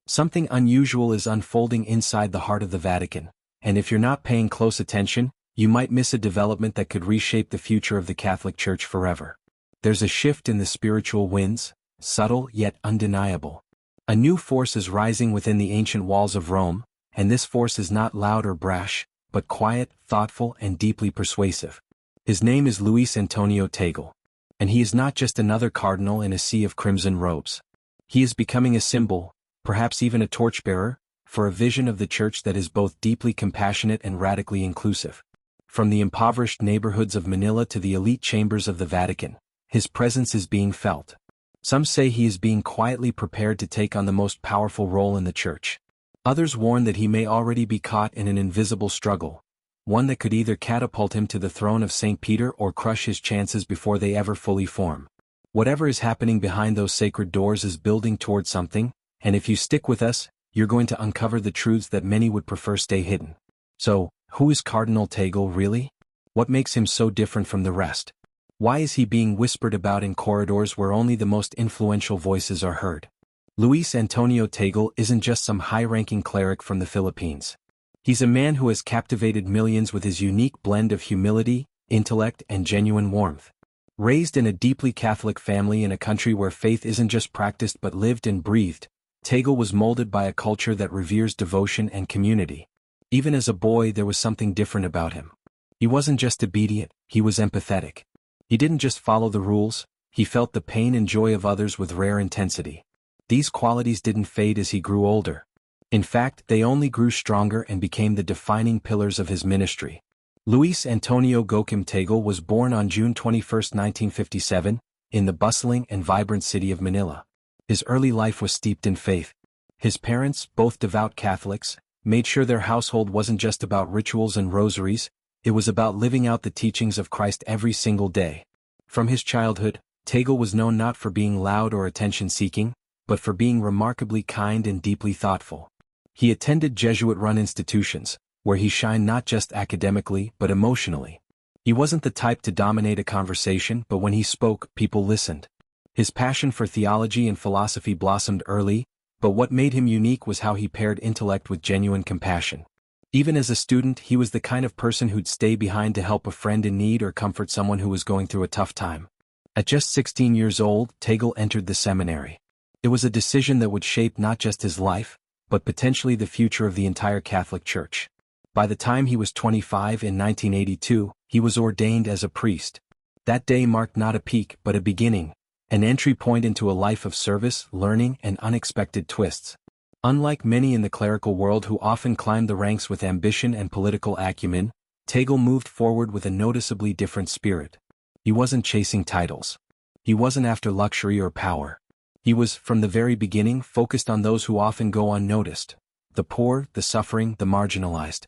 Something unusual is unfolding inside the heart of the Vatican, and if you're not paying close attention, you might miss a development that could reshape the future of the Catholic Church forever. There's a shift in the spiritual winds, subtle yet undeniable. A new force is rising within the ancient walls of Rome, and this force is not loud or brash, but quiet, thoughtful, and deeply persuasive. His name is Luis Antonio Tagle. And he is not just another cardinal in a sea of crimson robes. He is becoming a symbol, perhaps even a torchbearer, for a vision of the Church that is both deeply compassionate and radically inclusive. From the impoverished neighborhoods of Manila to the elite chambers of the Vatican, his presence is being felt. Some say he is being quietly prepared to take on the most powerful role in the Church. Others warn that he may already be caught in an invisible struggle, one that could either catapult him to the throne of St. Peter or crush his chances before they ever fully form. Whatever is happening behind those sacred doors is building toward something, and if you stick with us, you're going to uncover the truths that many would prefer stay hidden. So, who is Cardinal Tagle really? What makes him so different from the rest? Why is he being whispered about in corridors where only the most influential voices are heard? Luis Antonio Tagle isn't just some high-ranking cleric from the Philippines. He's a man who has captivated millions with his unique blend of humility, intellect, and genuine warmth. Raised in a deeply Catholic family in a country where faith isn't just practiced but lived and breathed, Tagle was molded by a culture that reveres devotion and community. Even as a boy, there was something different about him. He wasn't just obedient, he was empathetic. He didn't just follow the rules, he felt the pain and joy of others with rare intensity. These qualities didn't fade as he grew older. In fact, they only grew stronger and became the defining pillars of his ministry. Luis Antonio Gokim Tagle was born on June 21, 1957, in the bustling and vibrant city of Manila. His early life was steeped in faith. His parents, both devout Catholics, made sure their household wasn't just about rituals and rosaries, it was about living out the teachings of Christ every single day. From his childhood, Tagle was known not for being loud or attention-seeking, but for being remarkably kind and deeply thoughtful. He attended Jesuit-run institutions, where he shined not just academically but emotionally. He wasn't the type to dominate a conversation, but when he spoke, people listened. His passion for theology and philosophy blossomed early, but what made him unique was how he paired intellect with genuine compassion. Even as a student, he was the kind of person who'd stay behind to help a friend in need or comfort someone who was going through a tough time. At just 16 years old, Tagle entered the seminary. It was a decision that would shape not just his life, but potentially the future of the entire Catholic Church. By the time he was 25 in 1982, he was ordained as a priest. That day marked not a peak but a beginning, an entry point into a life of service, learning, and unexpected twists. Unlike many in the clerical world who often climbed the ranks with ambition and political acumen, Tagle moved forward with a noticeably different spirit. He wasn't chasing titles. He wasn't after luxury or power. He was, from the very beginning, focused on those who often go unnoticed: the poor, the suffering, the marginalized.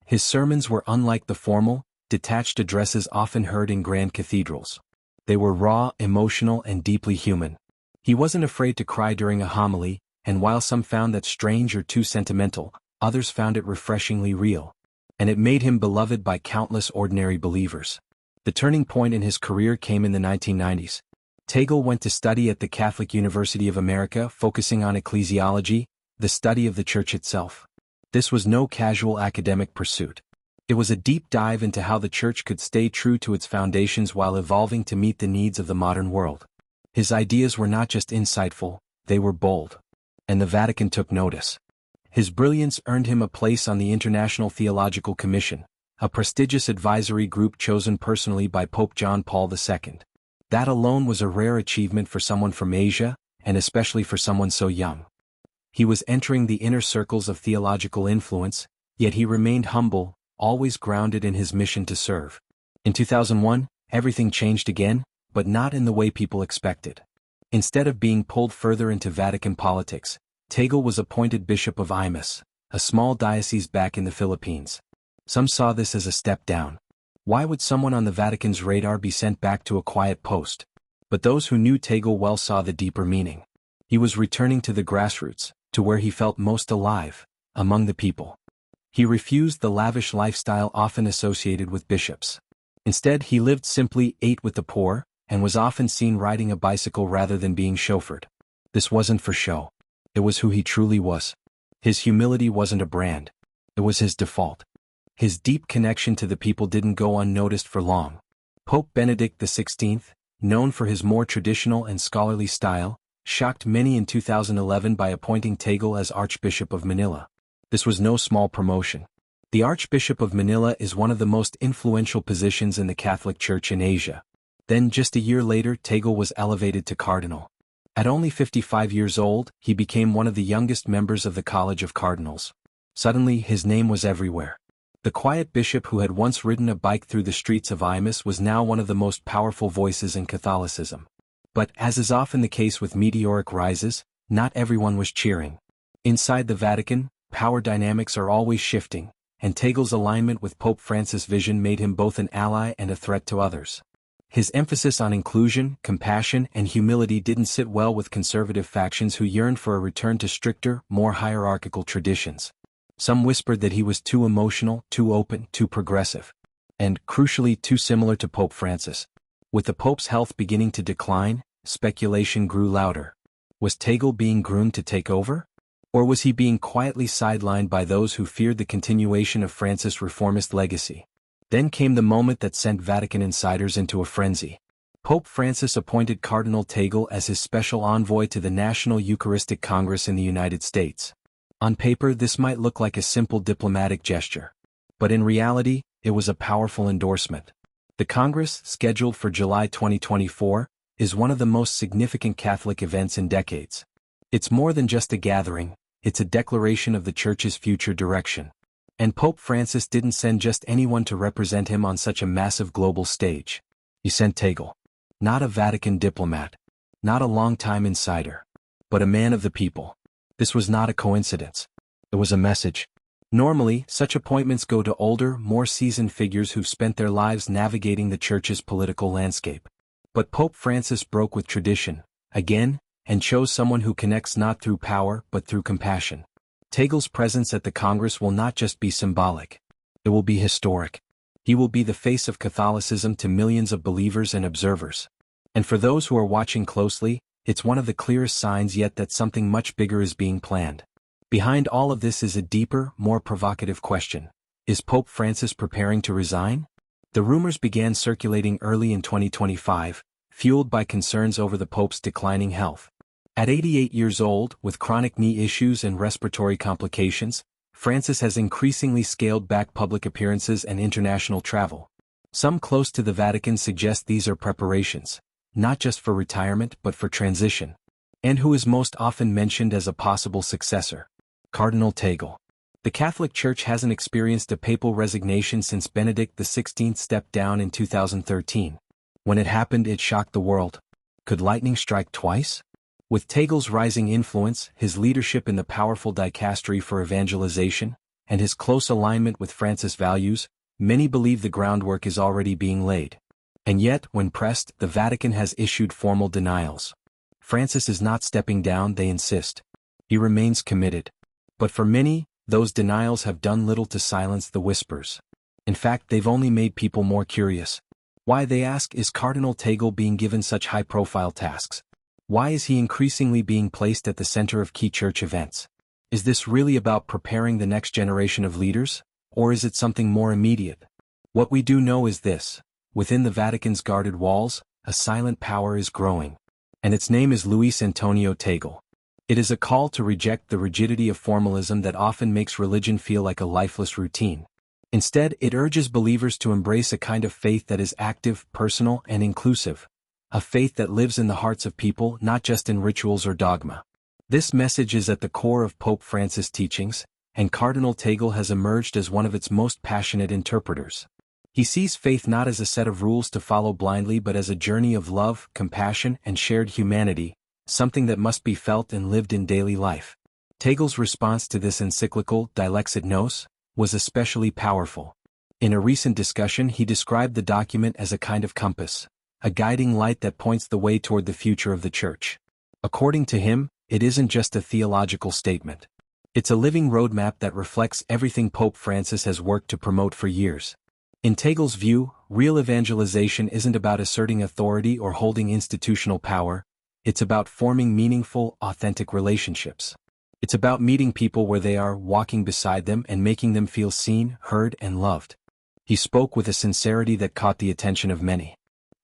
His sermons were unlike the formal, detached addresses often heard in grand cathedrals. They were raw, emotional, and deeply human. He wasn't afraid to cry during a homily, and while some found that strange or too sentimental, others found it refreshingly real. And it made him beloved by countless ordinary believers. The turning point in his career came in the 1990s. Tagle went to study at the Catholic University of America, focusing on ecclesiology, the study of the Church itself. This was no casual academic pursuit. It was a deep dive into how the Church could stay true to its foundations while evolving to meet the needs of the modern world. His ideas were not just insightful, they were bold. And the Vatican took notice. His brilliance earned him a place on the International Theological Commission, a prestigious advisory group chosen personally by Pope John Paul II. That alone was a rare achievement for someone from Asia, and especially for someone so young. He was entering the inner circles of theological influence, yet he remained humble, always grounded in his mission to serve. In 2001, everything changed again, but not in the way people expected. Instead of being pulled further into Vatican politics, Tagle was appointed Bishop of Imus, a small diocese back in the Philippines. Some saw this as a step down. Why would someone on the Vatican's radar be sent back to a quiet post? But those who knew Tagle well saw the deeper meaning. He was returning to the grassroots, to where he felt most alive, among the people. He refused the lavish lifestyle often associated with bishops. Instead, he lived simply, ate with the poor, and was often seen riding a bicycle rather than being chauffeured. This wasn't for show. It was who he truly was. His humility wasn't a brand. It was his default. His deep connection to the people didn't go unnoticed for long. Pope Benedict XVI, known for his more traditional and scholarly style, shocked many in 2011 by appointing Tagle as Archbishop of Manila. This was no small promotion. The Archbishop of Manila is one of the most influential positions in the Catholic Church in Asia. Then just a year later, Tagle was elevated to Cardinal. At only 55 years old, he became one of the youngest members of the College of Cardinals. Suddenly, his name was everywhere. The quiet bishop who had once ridden a bike through the streets of Imus was now one of the most powerful voices in Catholicism. But, as is often the case with meteoric rises, not everyone was cheering. Inside the Vatican, power dynamics are always shifting, and Tagle's alignment with Pope Francis' vision made him both an ally and a threat to others. His emphasis on inclusion, compassion, and humility didn't sit well with conservative factions who yearned for a return to stricter, more hierarchical traditions. Some whispered that he was too emotional, too open, too progressive, and, crucially, too similar to Pope Francis. With the Pope's health beginning to decline, speculation grew louder. Was Tagle being groomed to take over? Or was he being quietly sidelined by those who feared the continuation of Francis' reformist legacy? Then came the moment that sent Vatican insiders into a frenzy. Pope Francis appointed Cardinal Tagle as his special envoy to the National Eucharistic Congress in the United States. On paper, this might look like a simple diplomatic gesture. But in reality, it was a powerful endorsement. The Congress, scheduled for July 2024, is one of the most significant Catholic events in decades. It's more than just a gathering, it's a declaration of the Church's future direction. And Pope Francis didn't send just anyone to represent him on such a massive global stage. He sent Tagle. Not a Vatican diplomat. Not a longtime insider. But a man of the people. This was not a coincidence. It was a message. Normally, such appointments go to older, more seasoned figures who've spent their lives navigating the Church's political landscape. But Pope Francis broke with tradition, again, and chose someone who connects not through power but through compassion. Tagle's presence at the Congress will not just be symbolic. It will be historic. He will be the face of Catholicism to millions of believers and observers. And for those who are watching closely, it's one of the clearest signs yet that something much bigger is being planned. Behind all of this is a deeper, more provocative question. Is Pope Francis preparing to resign? The rumors began circulating early in 2025, fueled by concerns over the Pope's declining health. At 88 years old, with chronic knee issues and respiratory complications, Francis has increasingly scaled back public appearances and international travel. Some close to the Vatican suggest these are preparations, not just for retirement but for transition. And who is most often mentioned as a possible successor? Cardinal Tagle. The Catholic Church hasn't experienced a papal resignation since Benedict XVI stepped down in 2013. When it happened, it shocked the world. Could lightning strike twice? With Tagle's rising influence, his leadership in the powerful dicastery for evangelization, and his close alignment with Francis' values, many believe the groundwork is already being laid. And yet, when pressed, the Vatican has issued formal denials. Francis is not stepping down, they insist. He remains committed. But for many, those denials have done little to silence the whispers. In fact, they've only made people more curious. Why, they ask, is Cardinal Tagle being given such high-profile tasks? Why is he increasingly being placed at the center of key church events? Is this really about preparing the next generation of leaders, or is it something more immediate? What we do know is this: within the Vatican's guarded walls, a silent power is growing. And its name is Luis Antonio Tagle. It is a call to reject the rigidity of formalism that often makes religion feel like a lifeless routine. Instead, it urges believers to embrace a kind of faith that is active, personal, and inclusive. A faith that lives in the hearts of people, not just in rituals or dogma. This message is at the core of Pope Francis' teachings, and Cardinal Tagle has emerged as one of its most passionate interpreters. He sees faith not as a set of rules to follow blindly but as a journey of love, compassion, and shared humanity, something that must be felt and lived in daily life. Tagle's response to this encyclical, Dilexit Nos, was especially powerful. In a recent discussion, he described the document as a kind of compass, a guiding light that points the way toward the future of the Church. According to him, it isn't just a theological statement. It's a living roadmap that reflects everything Pope Francis has worked to promote for years. In Tagle's view, real evangelization isn't about asserting authority or holding institutional power. It's about forming meaningful, authentic relationships. It's about meeting people where they are, walking beside them and making them feel seen, heard, and loved. He spoke with a sincerity that caught the attention of many.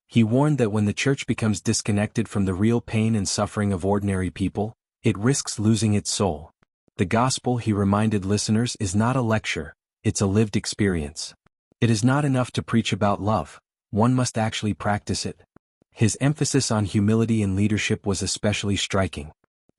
He warned that when the church becomes disconnected from the real pain and suffering of ordinary people, it risks losing its soul. The gospel, he reminded listeners, is not a lecture, it's a lived experience. It is not enough to preach about love, one must actually practice it. His emphasis on humility in leadership was especially striking.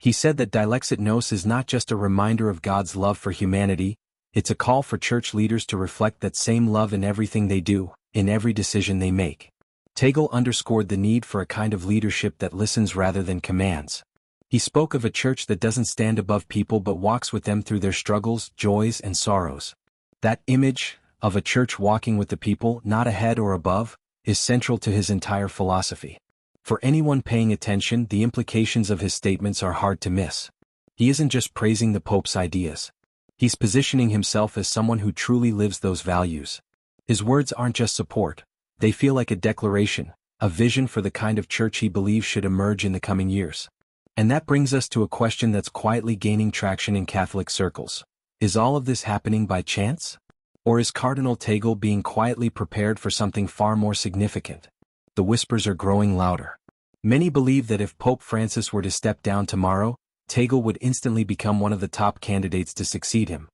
He said that Dilexit Nos is not just a reminder of God's love for humanity, it's a call for church leaders to reflect that same love in everything they do, in every decision they make. Tagle underscored the need for a kind of leadership that listens rather than commands. He spoke of a church that doesn't stand above people but walks with them through their struggles, joys, and sorrows. That image, of a church walking with the people, not ahead or above, is central to his entire philosophy. For anyone paying attention, the implications of his statements are hard to miss. He isn't just praising the Pope's ideas. He's positioning himself as someone who truly lives those values. His words aren't just support. They feel like a declaration, a vision for the kind of church he believes should emerge in the coming years. And that brings us to a question that's quietly gaining traction in Catholic circles. Is all of this happening by chance? Or is Cardinal Tagle being quietly prepared for something far more significant? The whispers are growing louder. Many believe that if Pope Francis were to step down tomorrow, Tagle would instantly become one of the top candidates to succeed him.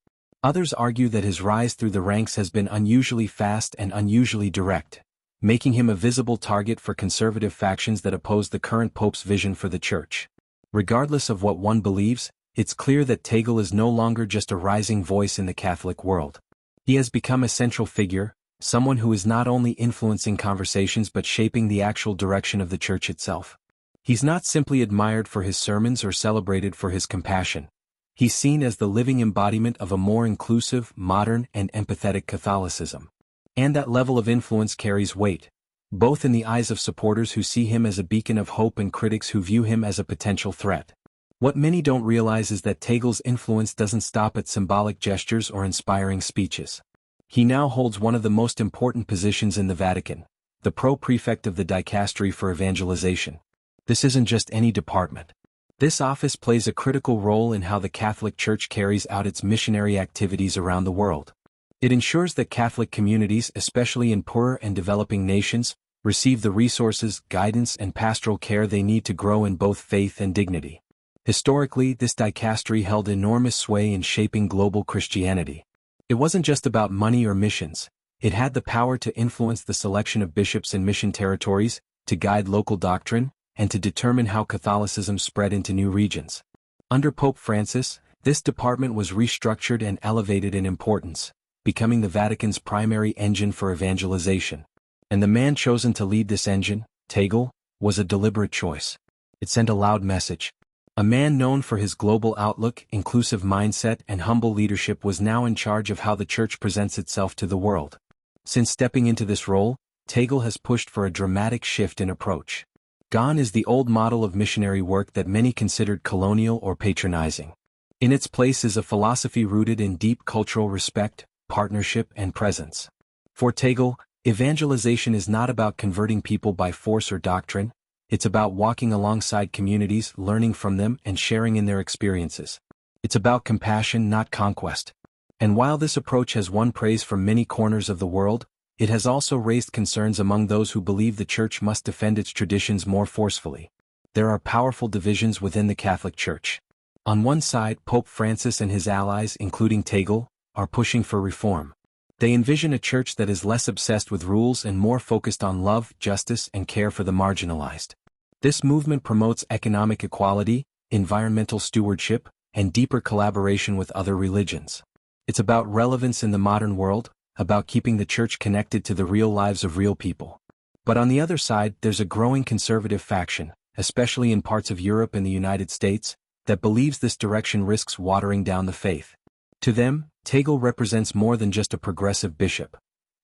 Others argue that his rise through the ranks has been unusually fast and unusually direct, making him a visible target for conservative factions that oppose the current Pope's vision for the Church. Regardless of what one believes, it's clear that Tagle is no longer just a rising voice in the Catholic world. He has become a central figure, someone who is not only influencing conversations but shaping the actual direction of the Church itself. He's not simply admired for his sermons or celebrated for his compassion. He's seen as the living embodiment of a more inclusive, modern, and empathetic Catholicism. And that level of influence carries weight, both in the eyes of supporters who see him as a beacon of hope and critics who view him as a potential threat. What many don't realize is that Tagle's influence doesn't stop at symbolic gestures or inspiring speeches. He now holds one of the most important positions in the Vatican, the pro-prefect of the Dicastery for Evangelization. This isn't just any department. This office plays a critical role in how the Catholic Church carries out its missionary activities around the world. It ensures that Catholic communities, especially in poorer and developing nations, receive the resources, guidance, and pastoral care they need to grow in both faith and dignity. Historically, this dicastery held enormous sway in shaping global Christianity. It wasn't just about money or missions. It had the power to influence the selection of bishops in mission territories, to guide local doctrine, and to determine how Catholicism spread into new regions. Under Pope Francis, this department was restructured and elevated in importance, becoming the Vatican's primary engine for evangelization. And the man chosen to lead this engine, Tagle, was a deliberate choice. It sent a loud message. A man known for his global outlook, inclusive mindset, and humble leadership was now in charge of how the Church presents itself to the world. Since stepping into this role, Tagle has pushed for a dramatic shift in approach. Gone is the old model of missionary work that many considered colonial or patronizing. In its place is a philosophy rooted in deep cultural respect, partnership, and presence. For Tagle, evangelization is not about converting people by force or doctrine. It's about walking alongside communities, learning from them, and sharing in their experiences. It's about compassion, not conquest. And while this approach has won praise from many corners of the world, it has also raised concerns among those who believe the Church must defend its traditions more forcefully. There are powerful divisions within the Catholic Church. On one side, Pope Francis and his allies, including Tagle, are pushing for reform. They envision a church that is less obsessed with rules and more focused on love, justice, and care for the marginalized. This movement promotes economic equality, environmental stewardship, and deeper collaboration with other religions. It's about relevance in the modern world, about keeping the Church connected to the real lives of real people. But on the other side, there's a growing conservative faction, especially in parts of Europe and the United States, that believes this direction risks watering down the faith. To them, Tagle represents more than just a progressive bishop.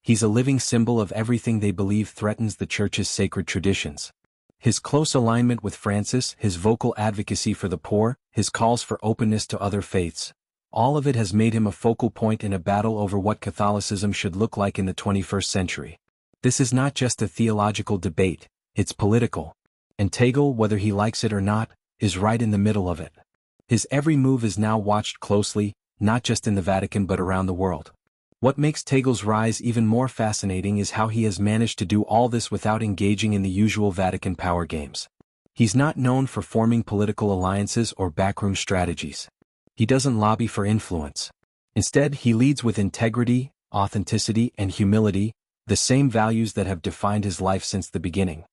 He's a living symbol of everything they believe threatens the Church's sacred traditions. His close alignment with Francis, his vocal advocacy for the poor, his calls for openness to other faiths, all of it has made him a focal point in a battle over what Catholicism should look like in the 21st century. This is not just a theological debate, it's political. And Tagle, whether he likes it or not, is right in the middle of it. His every move is now watched closely, not just in the Vatican but around the world. What makes Tagle's rise even more fascinating is how he has managed to do all this without engaging in the usual Vatican power games. He's not known for forming political alliances or backroom strategies. He doesn't lobby for influence. Instead, he leads with integrity, authenticity, and humility, the same values that have defined his life since the beginning.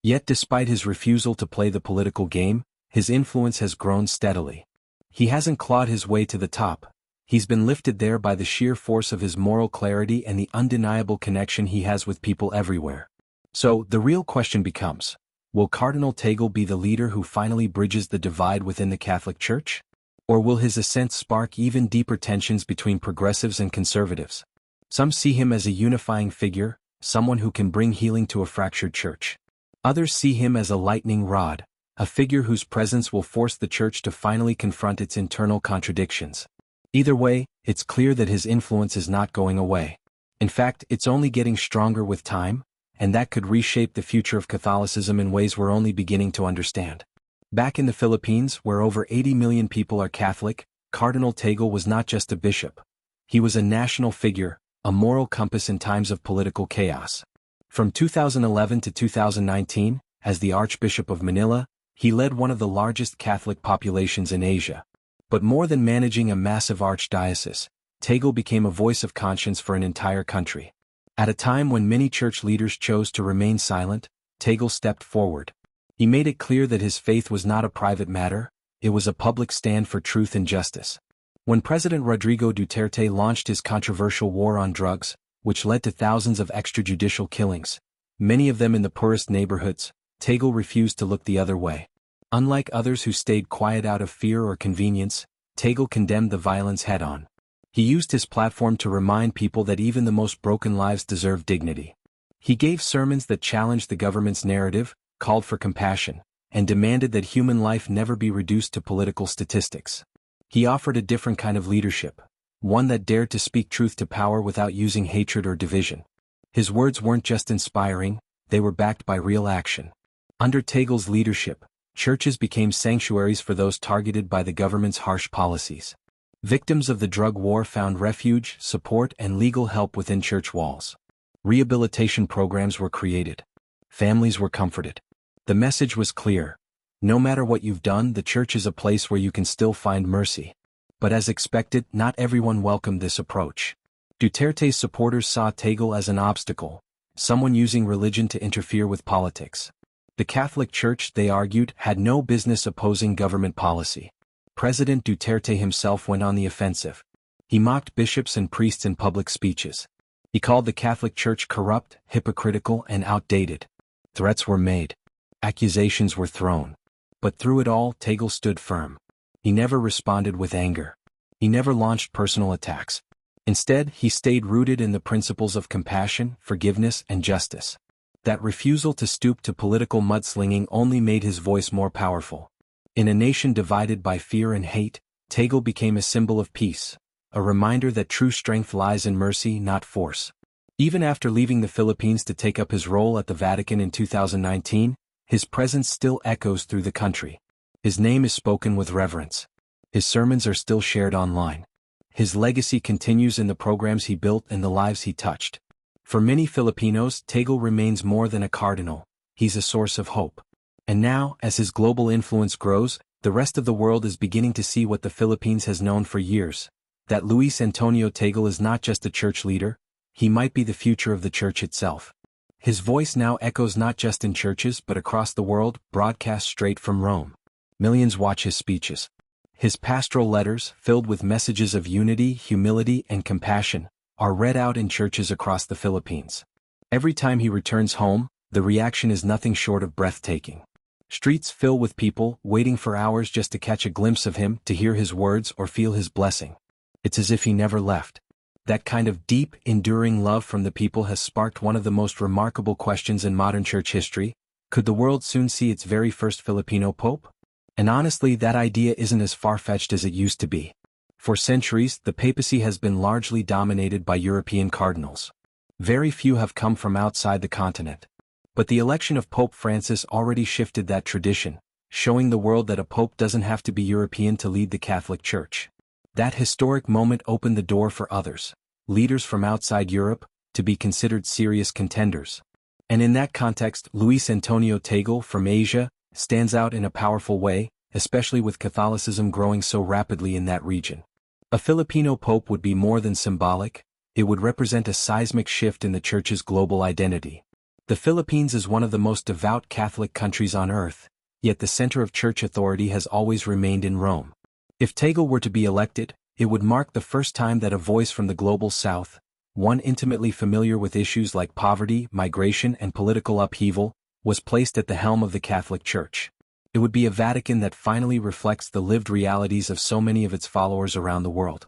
Yet despite his refusal to play the political game, his influence has grown steadily. He hasn't clawed his way to the top. He's been lifted there by the sheer force of his moral clarity and the undeniable connection he has with people everywhere. So, the real question becomes, will Cardinal Tagle be the leader who finally bridges the divide within the Catholic Church? Or will his ascent spark even deeper tensions between progressives and conservatives? Some see him as a unifying figure, someone who can bring healing to a fractured church. Others see him as a lightning rod, a figure whose presence will force the Church to finally confront its internal contradictions. Either way, it's clear that his influence is not going away. In fact, it's only getting stronger with time, and that could reshape the future of Catholicism in ways we're only beginning to understand. Back in the Philippines, where over 80 million people are Catholic, Cardinal Tagle was not just a bishop. He was a national figure, a moral compass in times of political chaos. From 2011 to 2019, as the Archbishop of Manila, he led one of the largest Catholic populations in Asia. But more than managing a massive archdiocese, Tagle became a voice of conscience for an entire country. At a time when many church leaders chose to remain silent, Tagle stepped forward. He made it clear that his faith was not a private matter, it was a public stand for truth and justice. When President Rodrigo Duterte launched his controversial war on drugs, which led to thousands of extrajudicial killings, many of them in the poorest neighborhoods, Tagle refused to look the other way. Unlike others who stayed quiet out of fear or convenience, Tagle condemned the violence head-on. He used his platform to remind people that even the most broken lives deserve dignity. He gave sermons that challenged the government's narrative, called for compassion, and demanded that human life never be reduced to political statistics. He offered a different kind of leadership, one that dared to speak truth to power without using hatred or division. His words weren't just inspiring, they were backed by real action. Under Tagle's leadership, churches became sanctuaries for those targeted by the government's harsh policies. Victims of the drug war found refuge, support, and legal help within church walls. Rehabilitation programs were created. Families were comforted. The message was clear. No matter what you've done, the church is a place where you can still find mercy. But as expected, not everyone welcomed this approach. Duterte's supporters saw Tagle as an obstacle, someone using religion to interfere with politics. The Catholic Church, they argued, had no business opposing government policy. President Duterte himself went on the offensive. He mocked bishops and priests in public speeches. He called the Catholic Church corrupt, hypocritical, and outdated. Threats were made. Accusations were thrown. But through it all, Tagle stood firm. He never responded with anger. He never launched personal attacks. Instead, he stayed rooted in the principles of compassion, forgiveness, and justice. That refusal to stoop to political mudslinging only made his voice more powerful. In a nation divided by fear and hate, Tagle became a symbol of peace, a reminder that true strength lies in mercy, not force. Even after leaving the Philippines to take up his role at the Vatican in 2019, his presence still echoes through the country. His name is spoken with reverence. His sermons are still shared online. His legacy continues in the programs he built and the lives he touched. For many Filipinos, Tagle remains more than a cardinal, he's a source of hope. And now, as his global influence grows, the rest of the world is beginning to see what the Philippines has known for years, that Luis Antonio Tagle is not just a church leader, he might be the future of the church itself. His voice now echoes not just in churches but across the world, broadcast straight from Rome. Millions watch his speeches. His pastoral letters, filled with messages of unity, humility, and compassion, are read out in churches across the Philippines. Every time he returns home, the reaction is nothing short of breathtaking. Streets fill with people, waiting for hours just to catch a glimpse of him, to hear his words or feel his blessing. It's as if he never left. That kind of deep, enduring love from the people has sparked one of the most remarkable questions in modern church history. Could the world soon see its very first Filipino pope? And honestly, that idea isn't as far-fetched as it used to be. For centuries, the papacy has been largely dominated by European cardinals. Very few have come from outside the continent. But the election of Pope Francis already shifted that tradition, showing the world that a pope doesn't have to be European to lead the Catholic Church. That historic moment opened the door for others, leaders from outside Europe, to be considered serious contenders. And in that context, Luis Antonio Tagle from Asia stands out in a powerful way, especially with Catholicism growing so rapidly in that region. A Filipino pope would be more than symbolic, it would represent a seismic shift in the Church's global identity. The Philippines is one of the most devout Catholic countries on earth, yet the center of Church authority has always remained in Rome. If Tagle were to be elected, it would mark the first time that a voice from the global South, one intimately familiar with issues like poverty, migration, and political upheaval, was placed at the helm of the Catholic Church. It would be a Vatican that finally reflects the lived realities of so many of its followers around the world.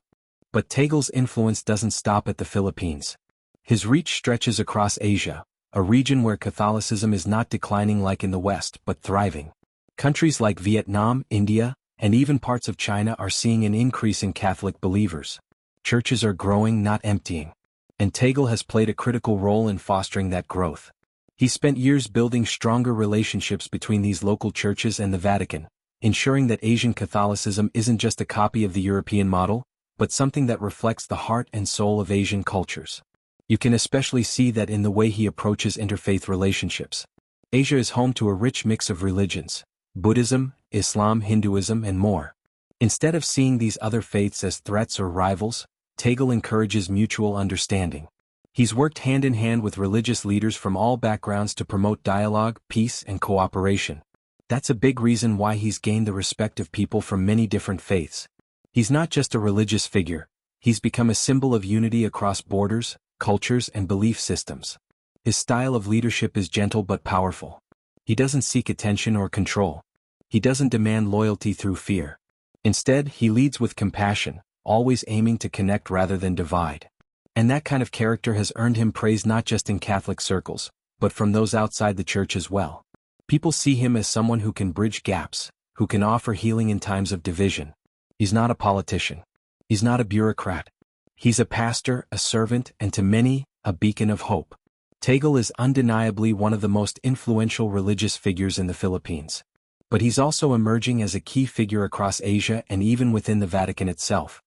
But Tagle's influence doesn't stop at the Philippines. His reach stretches across Asia, a region where Catholicism is not declining like in the West but thriving. Countries like Vietnam, India, and even parts of China are seeing an increase in Catholic believers. Churches are growing, not emptying. And Tagle has played a critical role in fostering that growth. He spent years building stronger relationships between these local churches and the Vatican, ensuring that Asian Catholicism isn't just a copy of the European model, but something that reflects the heart and soul of Asian cultures. You can especially see that in the way he approaches interfaith relationships. Asia is home to a rich mix of religions: Buddhism, Islam, Hinduism, and more. Instead of seeing these other faiths as threats or rivals, Tagle encourages mutual understanding. He's worked hand in hand with religious leaders from all backgrounds to promote dialogue, peace, and cooperation. That's a big reason why he's gained the respect of people from many different faiths. He's not just a religious figure, he's become a symbol of unity across borders, cultures, and belief systems. His style of leadership is gentle but powerful. He doesn't seek attention or control. He doesn't demand loyalty through fear. Instead, he leads with compassion, always aiming to connect rather than divide. And that kind of character has earned him praise not just in Catholic circles, but from those outside the Church as well. People see him as someone who can bridge gaps, who can offer healing in times of division. He's not a politician. He's not a bureaucrat. He's a pastor, a servant, and to many, a beacon of hope. Tagle is undeniably one of the most influential religious figures in the Philippines. But he's also emerging as a key figure across Asia and even within the Vatican itself.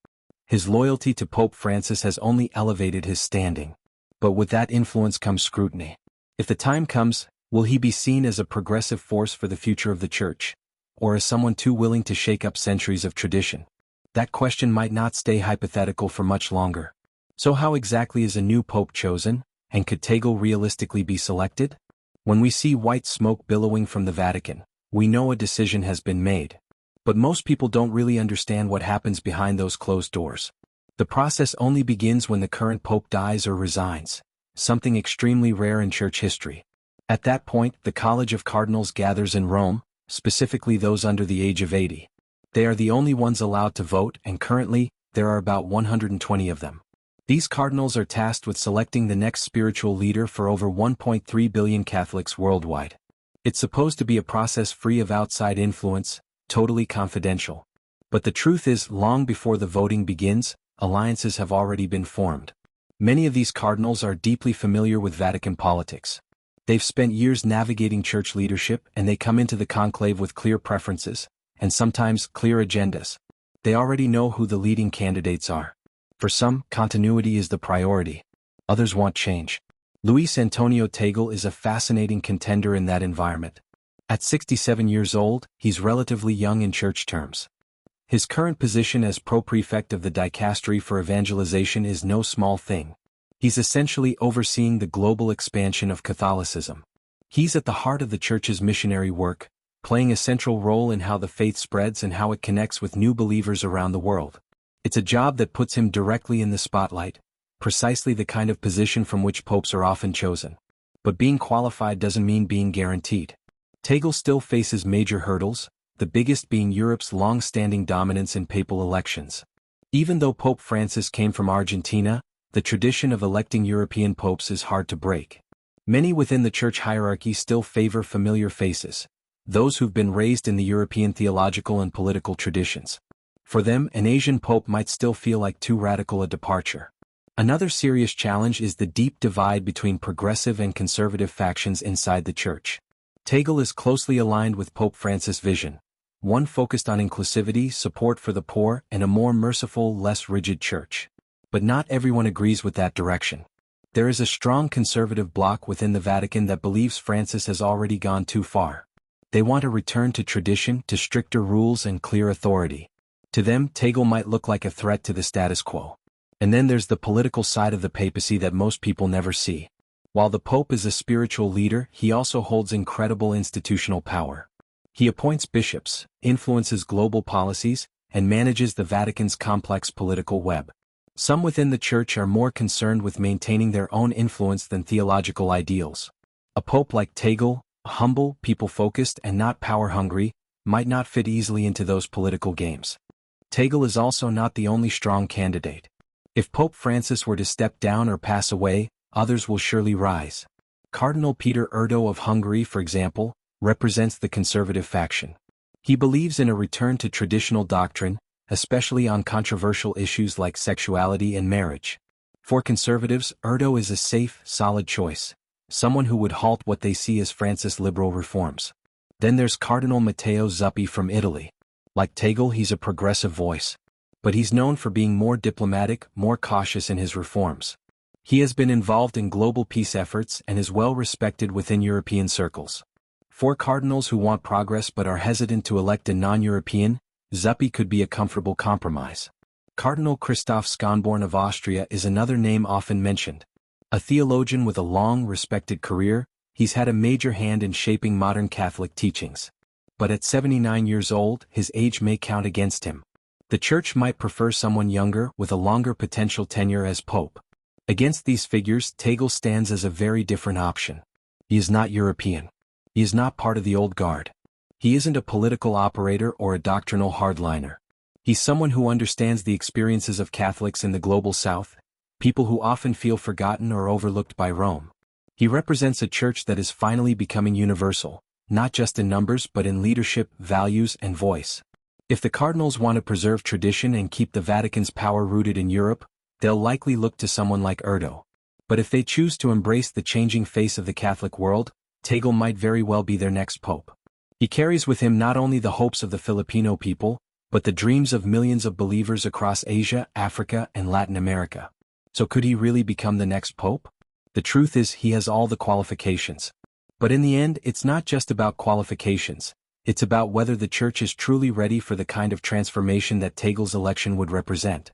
His loyalty to Pope Francis has only elevated his standing. But with that influence comes scrutiny. If the time comes, will he be seen as a progressive force for the future of the Church, or as someone too willing to shake up centuries of tradition? That question might not stay hypothetical for much longer. So how exactly is a new pope chosen, and could Tagle realistically be selected? When we see white smoke billowing from the Vatican, we know a decision has been made. But most people don't really understand what happens behind those closed doors. The process only begins when the current pope dies or resigns, something extremely rare in Church history. At that point, the College of Cardinals gathers in Rome, specifically those under the age of 80. They are the only ones allowed to vote, and currently, there are about 120 of them. These cardinals are tasked with selecting the next spiritual leader for over 1.3 billion Catholics worldwide. It's supposed to be a process free of outside influence, totally confidential. But the truth is, long before the voting begins, alliances have already been formed. Many of these cardinals are deeply familiar with Vatican politics. They've spent years navigating Church leadership, and they come into the conclave with clear preferences, and sometimes clear agendas. They already know who the leading candidates are. For some, continuity is the priority. Others want change. Luis Antonio Tagle is a fascinating contender in that environment. At 67 years old, he's relatively young in Church terms. His current position as pro-prefect of the Dicastery for Evangelization is no small thing. He's essentially overseeing the global expansion of Catholicism. He's at the heart of the Church's missionary work, playing a central role in how the faith spreads and how it connects with new believers around the world. It's a job that puts him directly in the spotlight, precisely the kind of position from which popes are often chosen. But being qualified doesn't mean being guaranteed. Tagle still faces major hurdles, the biggest being Europe's long-standing dominance in papal elections. Even though Pope Francis came from Argentina, the tradition of electing European popes is hard to break. Many within the Church hierarchy still favor familiar faces, those who've been raised in the European theological and political traditions. For them, an Asian pope might still feel like too radical a departure. Another serious challenge is the deep divide between progressive and conservative factions inside the Church. Tagle is closely aligned with Pope Francis' vision, one focused on inclusivity, support for the poor, and a more merciful, less rigid church. But not everyone agrees with that direction. There is a strong conservative bloc within the Vatican that believes Francis has already gone too far. They want a return to tradition, to stricter rules and clear authority. To them, Tagle might look like a threat to the status quo. And then there's the political side of the papacy that most people never see. While the Pope is a spiritual leader, he also holds incredible institutional power. He appoints bishops, influences global policies, and manages the Vatican's complex political web. Some within the Church are more concerned with maintaining their own influence than theological ideals. A pope like Tagle, humble, people-focused, and not power-hungry, might not fit easily into those political games. Tagle is also not the only strong candidate. If Pope Francis were to step down or pass away, others will surely rise. Cardinal Peter Erdo of Hungary, for example, represents the conservative faction. He believes in a return to traditional doctrine, especially on controversial issues like sexuality and marriage. For conservatives, Erdo is a safe, solid choice, someone who would halt what they see as Francis' liberal reforms. Then there's Cardinal Matteo Zuppi from Italy. Like Tagle, he's a progressive voice. But he's known for being more diplomatic, more cautious in his reforms. He has been involved in global peace efforts and is well respected within European circles. For cardinals who want progress but are hesitant to elect a non-European, Zuppi could be a comfortable compromise. Cardinal Christoph Schonborn of Austria is another name often mentioned. A theologian with a long, respected career, he's had a major hand in shaping modern Catholic teachings. But at 79 years old, his age may count against him. The Church might prefer someone younger with a longer potential tenure as pope. Against these figures, Tagle stands as a very different option. He is not European. He is not part of the old guard. He isn't a political operator or a doctrinal hardliner. He's someone who understands the experiences of Catholics in the global South, people who often feel forgotten or overlooked by Rome. He represents a church that is finally becoming universal, not just in numbers but in leadership, values, and voice. If the cardinals want to preserve tradition and keep the Vatican's power rooted in Europe, they'll likely look to someone like Erdo. But if they choose to embrace the changing face of the Catholic world, Tagle might very well be their next pope. He carries with him not only the hopes of the Filipino people, but the dreams of millions of believers across Asia, Africa, and Latin America. So could he really become the next pope? The truth is he has all the qualifications. But in the end, it's not just about qualifications. It's about whether the Church is truly ready for the kind of transformation that Tagle's election would represent.